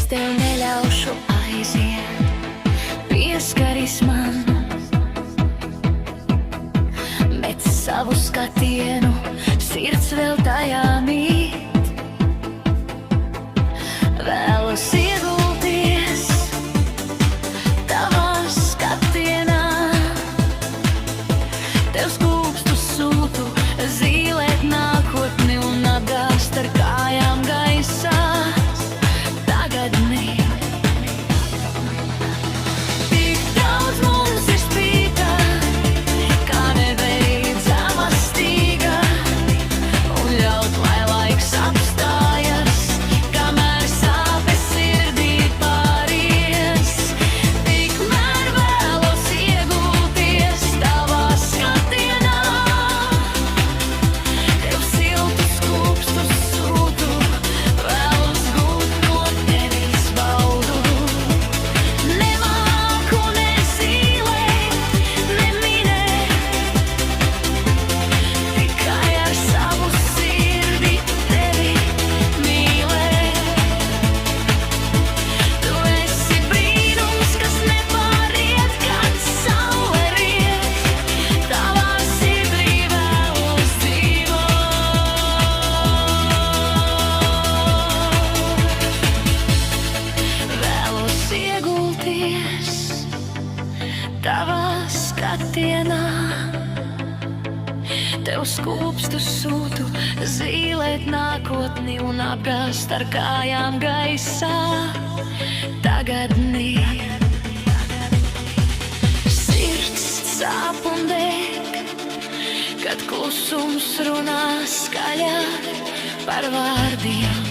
tev neļaušu aiziet. Pieskaries man, bet savu skatienu sirds vēl tajā mīt. Vēlos iegulties tavā skatienā, tev skūpstu sūtu zīlēt nākotni un apgāzt ar kājām gaisā tagadni. Tik daudz mums ir spīta, kā nebeidzama stīga, un ļaut, lai laiks apstājas, kamēr sāpes sirdī pāries. Tikmēr vēlos iegulties tavā skatienā, tev siltu skūpstu sūtu, vēlos gūt no tevis baudu. Nemāku ne zīlēt, ne minēt, tikai ar savu sirdi tevi mīlēt. Tu esi brīnums, kas nepāriet, kad saule riet, tavā sirdī vēlos dzīvot. Vēlos iegulties tavā skatienā, tev skūpstu sūtu zīlēt nākotni un apgāzt ar kājām gaisā tagadni. Sirds sāp un deg, kad klusums runā skaļāk par vārdiem.